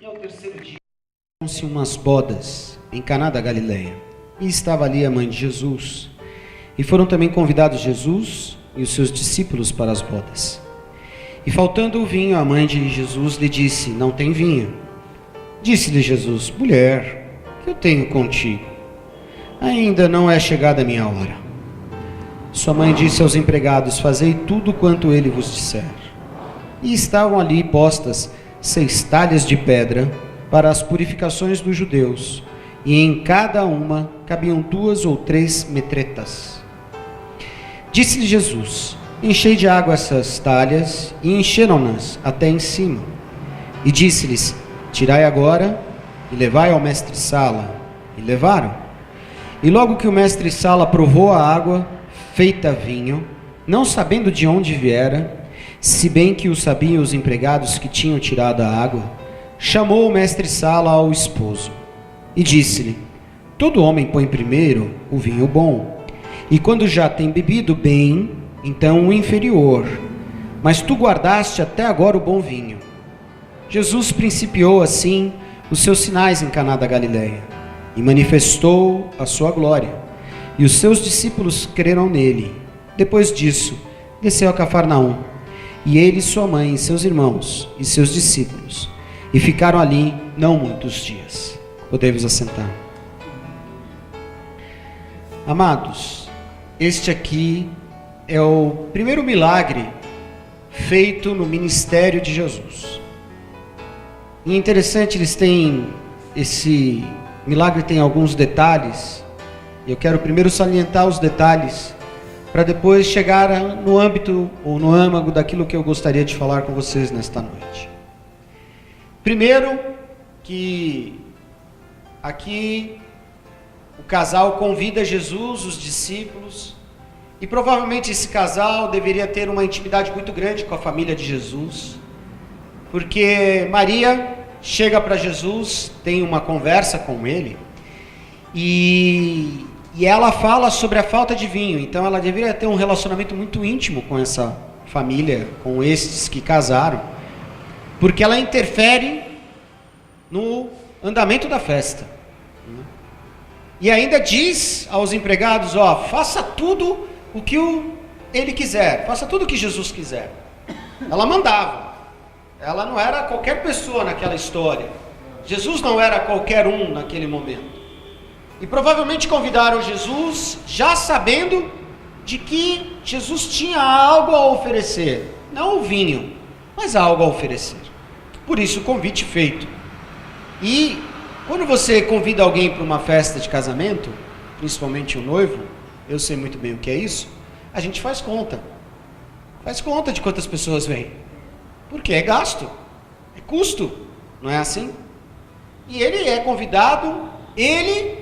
E ao terceiro dia, se umas bodas em Caná da Galileia, e estava ali a mãe de Jesus. E foram também convidados Jesus e os seus discípulos para as bodas. E faltando o vinho, a mãe de Jesus lhe disse: não tem vinho. Disse-lhe Jesus: mulher, que eu tenho contigo? Ainda não é chegada a minha hora. Sua mãe disse aos empregados: fazei tudo quanto ele vos disser. E estavam ali postas 6 talhas de pedra para as purificações dos judeus, e em cada uma cabiam 2 ou 3 metretas. Disse-lhe Jesus: enchei de água essas talhas, e encheram-nas até em cima. E disse-lhes: tirai agora e levai ao mestre-sala. E levaram. E logo que o mestre-sala provou a água feita vinho, não sabendo de onde viera, se bem que o sabiam os empregados que tinham tirado a água, chamou o mestre-sala ao esposo e disse-lhe: todo homem põe primeiro o vinho bom, e quando já tem bebido bem, então o inferior, mas tu guardaste até agora o bom vinho. Jesus principiou assim os seus sinais em Caná da Galileia e manifestou a sua glória, e os seus discípulos creram nele. Depois disso, desceu a Cafarnaum, e ele, sua mãe, seus irmãos e seus discípulos, e ficaram ali não muitos dias. Podemos assentar. Amados, este aqui é o primeiro milagre feito no ministério de Jesus. E é interessante, esse milagre tem alguns detalhes, e eu quero primeiro salientar os detalhes, para depois chegar no âmbito ou no âmago daquilo que eu gostaria de falar com vocês nesta noite. Primeiro, que aqui o casal convida Jesus, os discípulos, e provavelmente esse casal deveria ter uma intimidade muito grande com a família de Jesus, porque Maria chega para Jesus, tem uma conversa com ele, e ela fala sobre a falta de vinho. Então ela deveria ter um relacionamento muito íntimo com essa família, com estes que casaram, porque ela interfere no andamento da festa. E ainda diz aos empregados: faça tudo o que ele quiser, faça tudo o que Jesus quiser. Ela mandava. Ela não era qualquer pessoa naquela história. Jesus não era qualquer um naquele momento. E provavelmente convidaram Jesus já sabendo de que Jesus tinha algo a oferecer. Não o vinho, mas algo a oferecer. Por isso o convite feito. E quando você convida alguém para uma festa de casamento, principalmente o noivo, eu sei muito bem o que é isso, a gente faz conta. Faz conta de quantas pessoas vêm. Porque é gasto, é custo, não é assim? E ele é convidado, e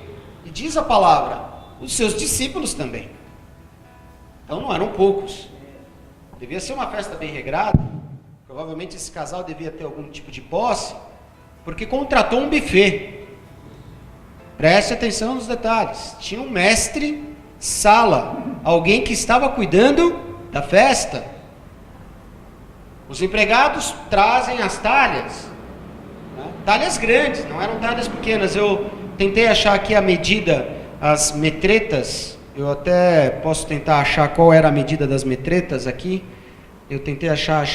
diz a palavra, os seus discípulos também. Então não eram poucos. Devia ser uma festa bem regrada. Provavelmente esse casal devia ter algum tipo de posse, porque contratou um buffet. Preste atenção nos detalhes. Tinha um mestre sala, alguém que estava cuidando da festa. Os empregados trazem as talhas, né? Talhas grandes, não eram talhas pequenas. Eu tentei achar aqui a medida, as metretas. Eu até posso tentar achar qual era a medida das metretas aqui. Eu tentei achar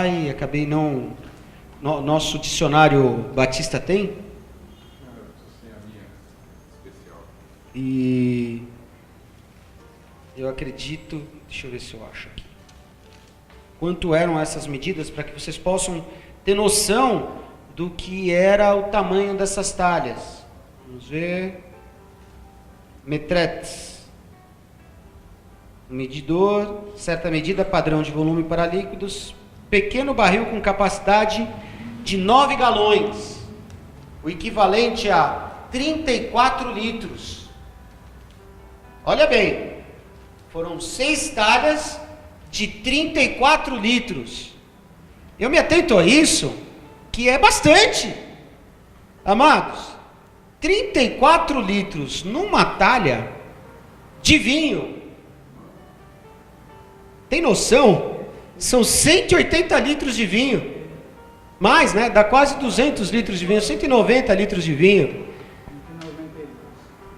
e acabei não... Nosso dicionário Batista tem? E eu acredito... Deixa eu ver se eu acho aqui. Quanto eram essas medidas, para que vocês possam ter noção do que era o tamanho dessas talhas. Vamos ver. Metretes. Medidor, certa medida, padrão de volume para líquidos. Pequeno barril com capacidade de 9 galões. O equivalente a 34 litros. Olha bem. Foram 6 talhas de 34 litros. Eu me atento a isso, que é bastante. Amados, 34 litros numa talha de vinho. Tem noção? São 180 litros de vinho. Mais, né? Dá quase 200 litros de vinho, 190 litros de vinho.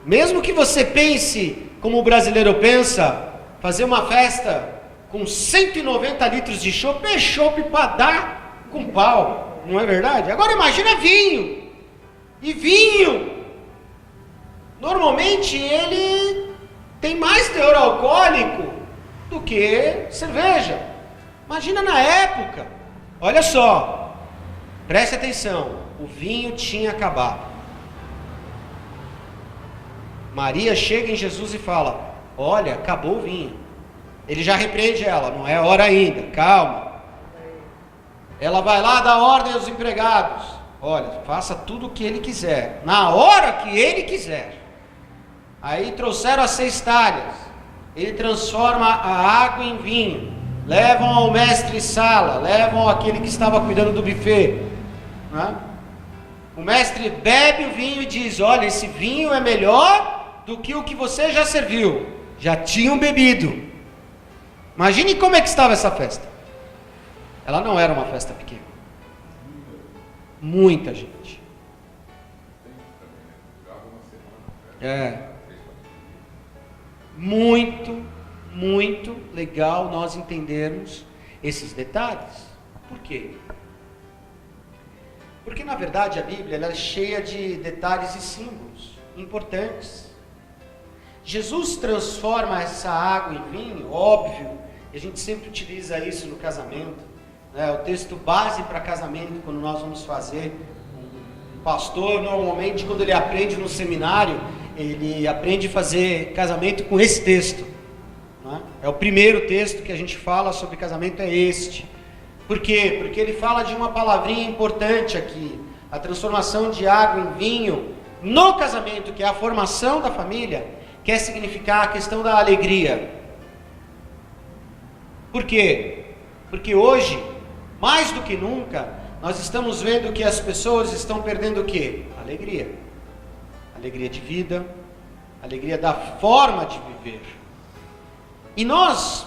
Mesmo que você pense, como o brasileiro pensa, fazer uma festa com 190 litros de chopp, é chopp para dar com pau, não é verdade? Agora imagina vinho. E vinho, normalmente ele tem mais teor alcoólico do que cerveja. Imagina na época. Olha só, preste atenção, o vinho tinha acabado. Maria chega em Jesus e fala: olha, acabou o vinho. Ele já repreende ela: não é hora ainda, calma. Ela vai lá dar ordem aos empregados: olha, faça tudo o que ele quiser, na hora que ele quiser. Aí trouxeram as 6 talhas, ele transforma a água em vinho, levam ao mestre sala, levam aquele que estava cuidando do buffet, né? O mestre bebe o vinho e diz: olha, esse vinho é melhor do que o que você já serviu. Já tinham bebido. Imagine como é que estava essa festa. Ela não era uma festa pequena. Muita gente. Muito legal nós entendermos esses detalhes. Por quê? Porque na verdade a Bíblia ela é cheia de detalhes e símbolos importantes. Jesus transforma essa água em vinho, óbvio, e a gente sempre utiliza isso no casamento, né? O texto base para casamento, quando nós vamos fazer, um pastor normalmente quando ele aprende no seminário, ele aprende a fazer casamento com esse texto, né? É o primeiro texto que a gente fala sobre casamento, é este. Por quê? Porque ele fala de uma palavrinha importante aqui, a transformação de água em vinho no casamento, que é a formação da família, quer significar a questão da alegria. Por quê? Porque hoje, mais do que nunca, nós estamos vendo que as pessoas estão perdendo o quê? Alegria. Alegria de vida, alegria da forma de viver. E nós,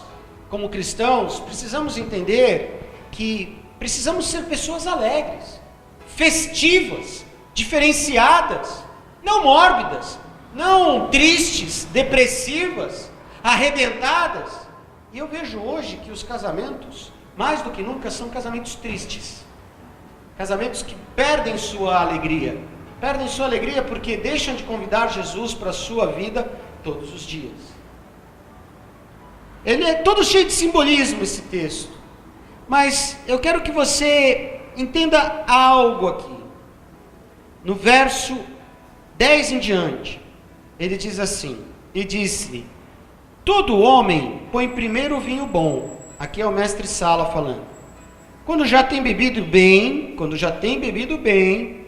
como cristãos, precisamos entender que precisamos ser pessoas alegres, festivas, diferenciadas, não mórbidas, não tristes, depressivas, arrebentadas. E eu vejo hoje que os casamentos, mais do que nunca, são casamentos tristes. Casamentos que perdem sua alegria. Perdem sua alegria porque deixam de convidar Jesus para a sua vida todos os dias. Ele é todo cheio de simbolismo, esse texto. Mas eu quero que você entenda algo aqui. No verso 10 em diante, ele diz assim: e disse: todo homem põe primeiro o vinho bom. Aqui é o mestre Sala falando. Quando já tem bebido bem,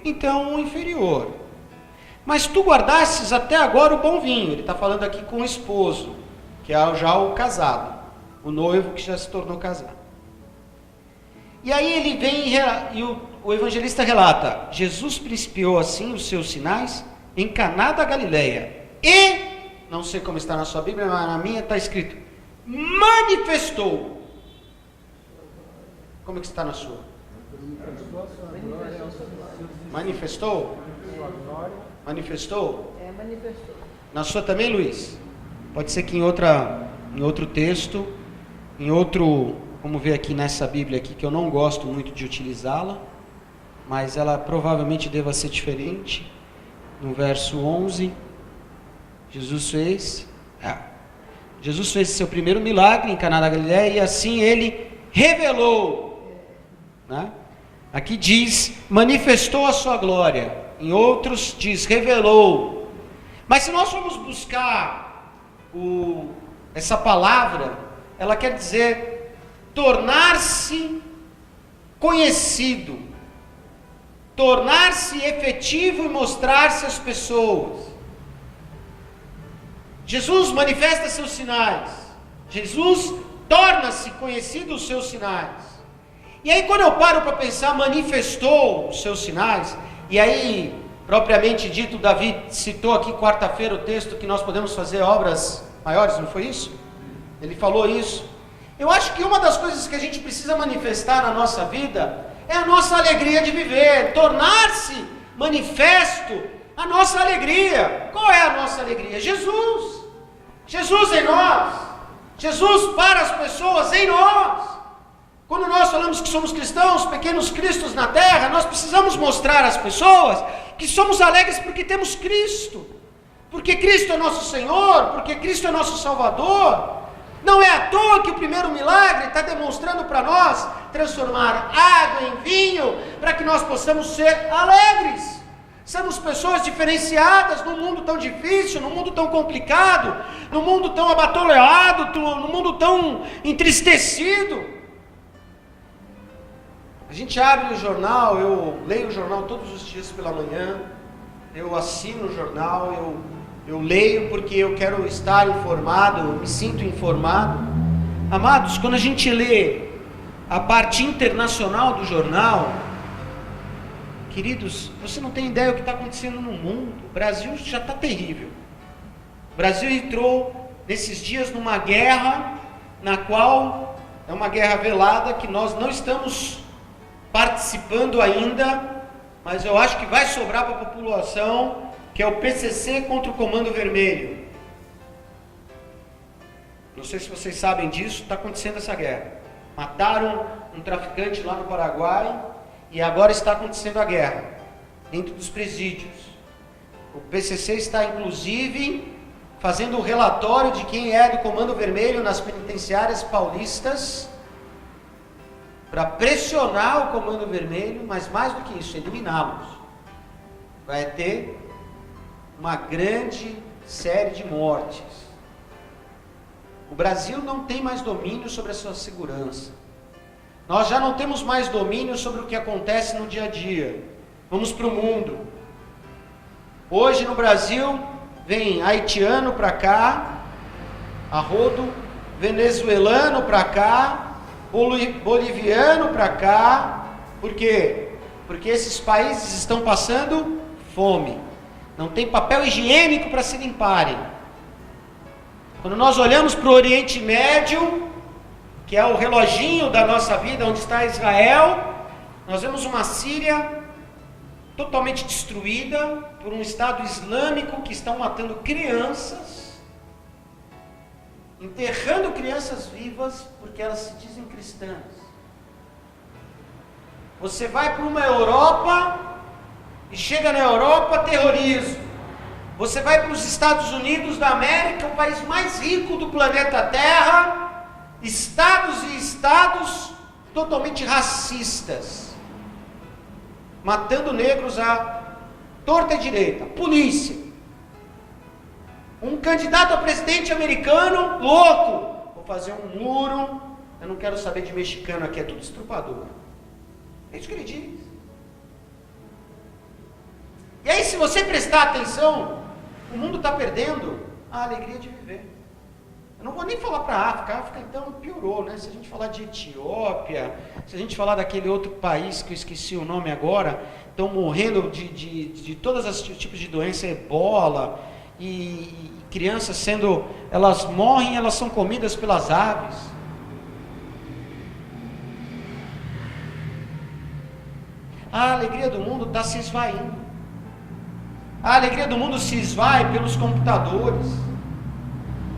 então o inferior. Mas tu guardastes até agora o bom vinho. Ele está falando aqui com o esposo, que é já o casado, o noivo que já se tornou casado. E aí ele vem e o evangelista relata: Jesus principiou assim os seus sinais em Caná da Galileia. E, não sei como está na sua Bíblia, mas na minha está escrito: manifestou. Como é que está na sua? Manifestou? Manifestou? Manifestou. Na sua também, Luiz? Pode ser que em outro texto, vamos ver aqui nessa Bíblia aqui, que eu não gosto muito de utilizá-la, mas ela provavelmente deva ser diferente. No verso 11, Jesus fez seu primeiro milagre em Caná da Galileia e assim ele revelou, né? Aqui diz, manifestou a sua glória. Em outros diz, revelou. Mas se nós formos buscar essa palavra, ela quer dizer tornar-se conhecido, tornar-se efetivo e mostrar-se às pessoas. Jesus manifesta seus sinais. Jesus torna-se conhecido os seus sinais. E aí quando eu paro para pensar, manifestou os seus sinais, e aí, propriamente dito, Davi citou aqui quarta-feira o texto que nós podemos fazer obras maiores, não foi isso? Ele falou isso. Eu acho que uma das coisas que a gente precisa manifestar na nossa vida é a nossa alegria de viver, tornar-se manifesto a nossa alegria. Qual é a nossa alegria? Jesus. Jesus em nós. Jesus para as pessoas em nós. Quando nós falamos que somos cristãos, pequenos cristos na terra, nós precisamos mostrar às pessoas que somos alegres porque temos Cristo. Porque Cristo é nosso Senhor, porque Cristo é nosso Salvador. Não é à toa que o primeiro milagre está demonstrando para nós transformar água em vinho, para que nós possamos ser alegres. Sermos pessoas diferenciadas num mundo tão difícil, num mundo tão complicado, num mundo tão abatoleado, num mundo tão entristecido. A gente abre o jornal, eu leio o jornal todos os dias pela manhã, eu assino o jornal, eu leio porque eu quero estar informado, eu me sinto informado. Amados, quando a gente lê a parte internacional do jornal, queridos, você não tem ideia do que está acontecendo no mundo. O Brasil já está terrível. O Brasil entrou nesses dias numa guerra, na qual é uma guerra velada, que nós não estamos participando ainda, mas eu acho que vai sobrar para a população, que é o PCC contra o Comando Vermelho. Não sei se vocês sabem disso, está acontecendo essa guerra. Mataram um traficante lá no Paraguai e agora está acontecendo a guerra dentro dos presídios. O PCC está inclusive fazendo um relatório de quem é do Comando Vermelho nas penitenciárias paulistas, para pressionar o Comando Vermelho, mas mais do que isso, eliminá-los. Vai ter uma grande série de mortes. O Brasil não tem mais domínio sobre a sua segurança. Nós já não temos mais domínio sobre o que acontece no dia a dia. Vamos para o mundo. Hoje no Brasil, vem haitiano para cá, a rodo, venezuelano para cá, boliviano para cá. Por quê? Porque esses países estão passando fome. Não tem papel higiênico para se limparem. Quando nós olhamos para o Oriente Médio, que é o reloginho da nossa vida, onde está Israel, nós vemos uma Síria totalmente destruída por um Estado Islâmico que estão matando crianças, enterrando crianças vivas porque elas se dizem cristãs. Você vai para uma Europa e chega na Europa, terrorismo. Você vai para os Estados Unidos da América, o país mais rico do planeta Terra, estados e estados totalmente racistas, matando negros à torta e direita, polícia. Um candidato a presidente americano, louco, vou fazer um muro, eu não quero saber de mexicano aqui, é tudo estrupador. É isso que ele diz. E aí, se você prestar atenção, o mundo está perdendo a alegria de viver. Eu não vou nem falar para a África então piorou, né? Se a gente falar de Etiópia, se a gente falar daquele outro país que eu esqueci o nome agora, estão morrendo de todos os tipos de doença, ebola, e crianças sendo, elas morrem, elas são comidas pelas aves. A alegria do mundo está se esvaindo. A alegria do mundo se esvai pelos computadores,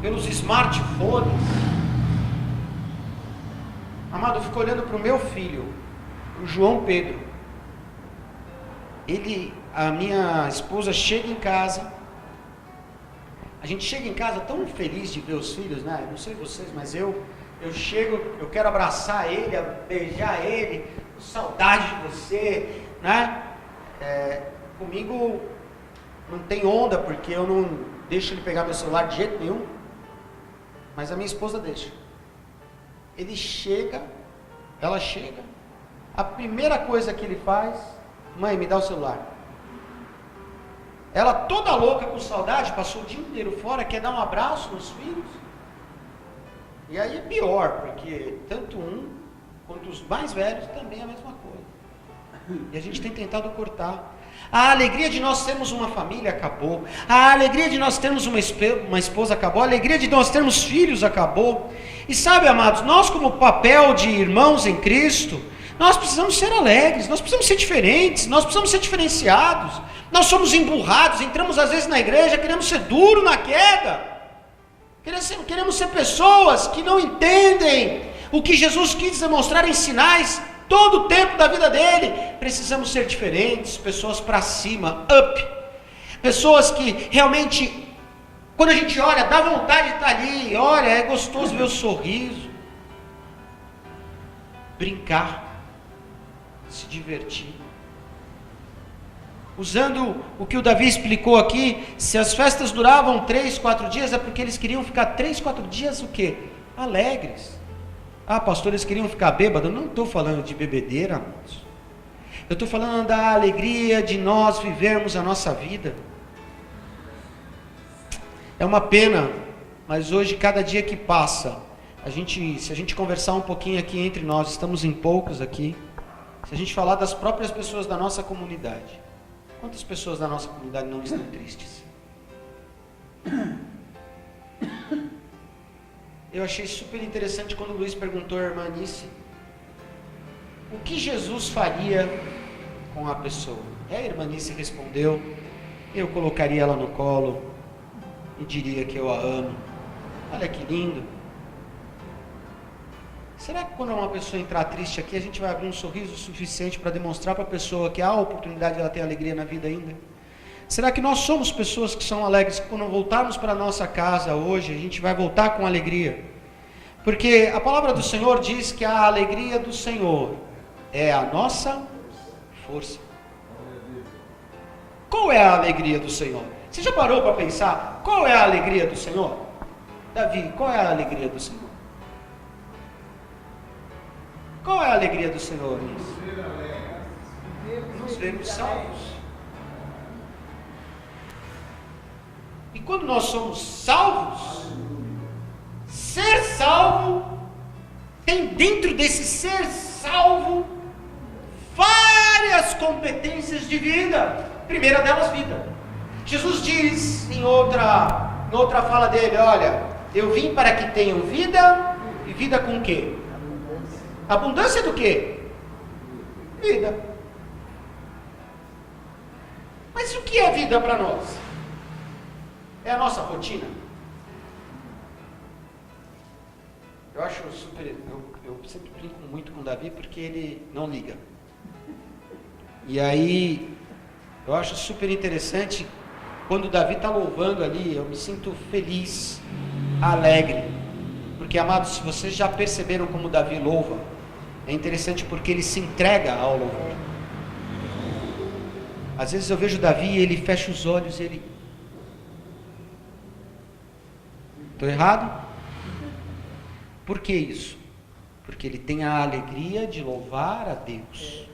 pelos smartphones. Amado, eu fico olhando para o meu filho, o João Pedro. A minha esposa chega em casa. A gente chega em casa tão feliz de ver os filhos, né? Não sei vocês, mas eu chego, eu quero abraçar ele, beijar ele, saudade de você, né? Comigo não tem onda, porque eu não deixo ele pegar meu celular de jeito nenhum, mas a minha esposa deixa. Ela chega, a primeira coisa que ele faz, mãe, me dá o celular. Ela toda louca com saudade, passou o dia inteiro fora, quer dar um abraço nos filhos. E aí é pior, porque tanto um quanto os mais velhos também é a mesma coisa. E a gente tem tentado cortar. A alegria de nós termos uma família acabou. A alegria de nós termos uma esposa acabou. A alegria de nós termos filhos acabou. E sabe, amados, nós como papel de irmãos em Cristo, Nós precisamos ser alegres, nós precisamos ser diferentes, nós precisamos ser diferenciados. Nós somos emburrados, entramos às vezes na igreja, queremos ser duro na queda. Queremos ser pessoas que não entendem o que Jesus quis demonstrar em sinais todo o tempo da vida dele. Precisamos ser diferentes, pessoas para cima, up. Pessoas que realmente, quando a gente olha, dá vontade de estar ali. Olha, é gostoso ver o sorriso. Brincar, se divertir. Usando o que o Davi explicou aqui, se as festas duravam 3, 4 dias, é porque eles queriam ficar 3, 4 dias o quê? Alegres. Ah, pastor, eles queriam ficar bêbados? Eu não estou falando de bebedeira, amados. Eu estou falando da alegria de nós vivermos a nossa vida. É uma pena, mas hoje, cada dia que passa, se a gente conversar um pouquinho aqui entre nós, estamos em poucos aqui, se a gente falar das próprias pessoas da nossa comunidade, quantas pessoas da nossa comunidade não estão tristes? Eu achei super interessante quando o Luiz perguntou à irmã Anice, o que Jesus faria com a pessoa? E a irmã Anice respondeu, eu colocaria ela no colo e diria que eu a amo. Olha que lindo. Será que quando uma pessoa entrar triste aqui, a gente vai abrir um sorriso suficiente para demonstrar para a pessoa que há a oportunidade de ela ter alegria na vida ainda? Será que nós somos pessoas que são alegres, que quando voltarmos para a nossa casa hoje, a gente vai voltar com alegria? Porque a palavra do Senhor diz que a alegria do Senhor é a nossa força. Qual é a alegria do Senhor? Você já parou para pensar, qual é a alegria do Senhor? Davi, qual é a alegria do Senhor? Qual é a alegria do Senhor? Nos vermos salvos. E quando nós somos salvos, ser salvo, tem dentro desse ser salvo várias competências de vida. Primeira delas, vida. Jesus diz em outra fala dele, olha, eu vim para que tenham vida, e vida com o quê? Abundância do quê? Vida. Mas o que é vida para nós? É a nossa rotina? Eu acho super... Eu sempre brinco muito com o Davi porque ele não liga. E aí, eu acho super interessante, quando o Davi está louvando ali, eu me sinto feliz, alegre. Porque, amados, se vocês já perceberam como o Davi louva, é interessante porque ele se entrega ao louvor. Às vezes eu vejo o Davi e ele fecha os olhos e ele... Estou errado? Por que isso? Porque ele tem a alegria de louvar a Deus.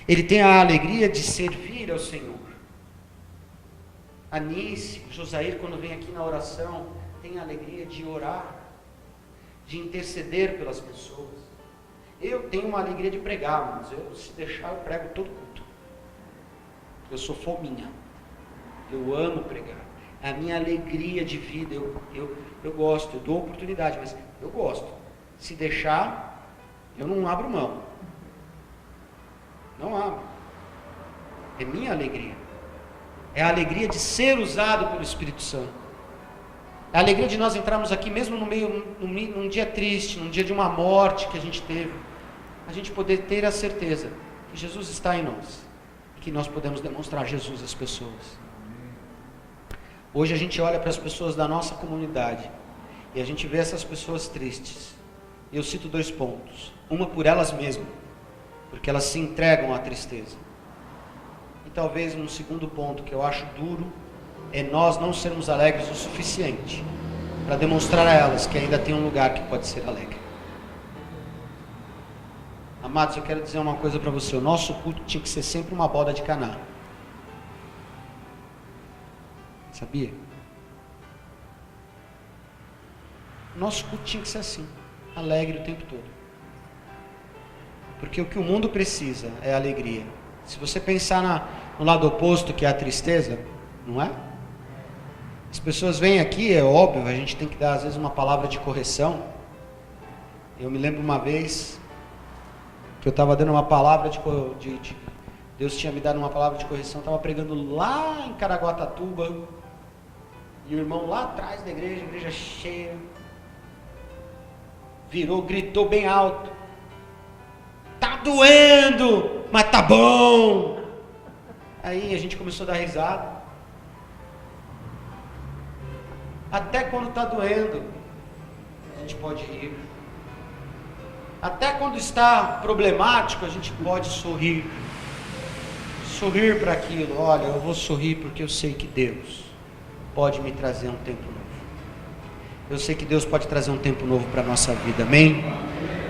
Ele tem a alegria de servir ao Senhor. Anice, Josair, quando vem aqui na oração, tem a alegria de orar, de interceder pelas pessoas. Eu tenho uma alegria de pregar, mas se deixar, eu prego todo culto. Eu sou fominha. Eu amo pregar. A minha alegria de vida, eu gosto, eu dou oportunidade, mas eu gosto. Se deixar, eu não abro mão. Não abro. É minha alegria. É a alegria de ser usado pelo Espírito Santo. É a alegria de nós entrarmos aqui, mesmo num dia triste, num dia de uma morte que a gente teve, a gente poder ter a certeza que Jesus está em nós e que nós podemos demonstrar Jesus às pessoas. Hoje a gente olha para as pessoas da nossa comunidade e a gente vê essas pessoas tristes. Eu cito 2 pontos. Uma por elas mesmas, porque elas se entregam à tristeza. E talvez um segundo ponto que eu acho duro é nós não sermos alegres o suficiente para demonstrar a elas que ainda tem um lugar que pode ser alegre. Amados, eu quero dizer uma coisa para você. O nosso culto tinha que ser sempre uma boda de Caná. Sabia? O nosso culto tinha que ser assim, alegre o tempo todo. Porque o que o mundo precisa é alegria. Se você pensar no lado oposto, que é a tristeza, não é? As pessoas vêm aqui, é óbvio, a gente tem que dar às vezes uma palavra de correção. Eu me lembro uma vez, porque eu estava dando uma palavra Deus tinha me dado uma palavra de correção, estava pregando lá em Caraguatatuba, e o irmão lá atrás da igreja cheia, virou, gritou bem alto: tá doendo, mas tá bom. Aí a gente começou a dar risada. Até quando está doendo, a gente pode rir. Até quando está problemático, a gente pode sorrir. Sorrir para aquilo. Olha, eu vou sorrir porque eu sei que Deus pode me trazer um tempo novo. Eu sei que Deus pode trazer um tempo novo para a nossa vida, amém?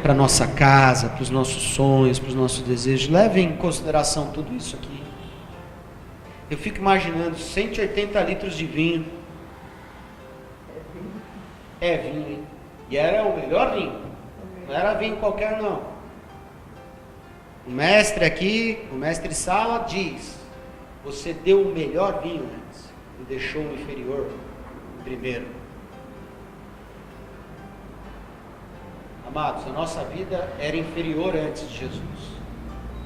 Para a nossa casa, para os nossos sonhos, para os nossos desejos. Leve em consideração tudo isso aqui. Eu fico imaginando 180 litros de vinho. É vinho, hein? E era o melhor vinho. Não era vinho qualquer, não. O mestre aqui, o mestre Sala diz: você deu o melhor vinho antes e deixou o inferior primeiro. Amados, a nossa vida era inferior antes de Jesus,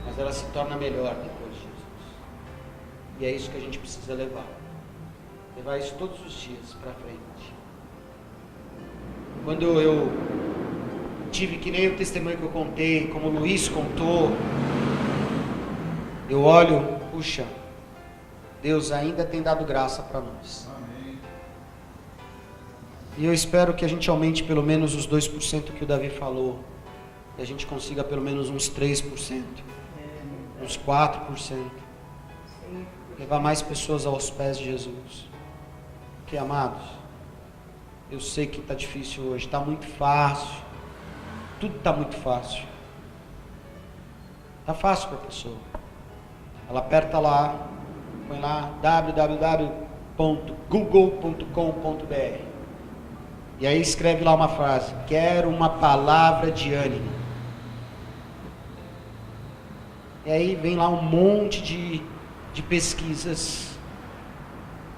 mas ela se torna melhor depois de Jesus. E é isso que a gente precisa levar. Levar isso todos os dias para frente. Quando eu tive, que nem o testemunho que eu contei, como o Luiz contou, eu olho, puxa, Deus ainda tem dado graça para nós. Amém. E eu espero que a gente aumente pelo menos os 2% que o Davi falou, e a gente consiga pelo menos uns 3%, uns 4%, levar mais pessoas aos pés de Jesus. Porque, amados, eu sei que está difícil hoje, está muito fácil, tudo está muito fácil. Está fácil para a pessoa. Ela aperta lá, põe lá www.google.com.br e aí escreve lá uma frase: quero uma palavra de ânimo. E aí vem lá um monte de pesquisas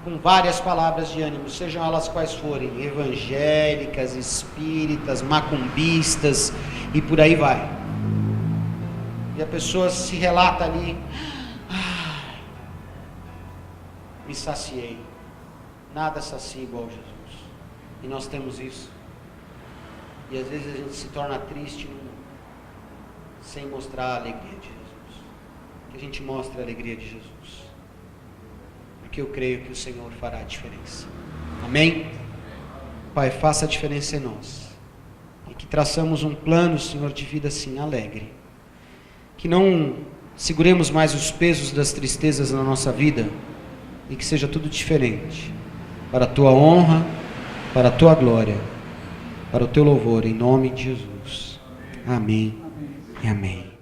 com várias palavras de ânimo, sejam elas quais forem, evangélicas, espíritas, macumbistas e por aí vai. E a pessoa se relata ali: me saciei. Nada sacia igual a Jesus. E nós temos isso. E às vezes a gente se torna triste sem mostrar a alegria de Jesus. Que a gente mostre a alegria de Jesus. Porque eu creio que o Senhor fará a diferença. Amém? Pai, faça a diferença em nós. E que traçamos um plano, Senhor, de vida assim, alegre. Que não seguremos mais os pesos das tristezas na nossa vida. E que seja tudo diferente. Para a Tua honra, para a Tua glória, para o Teu louvor, em nome de Jesus. Amém e amém.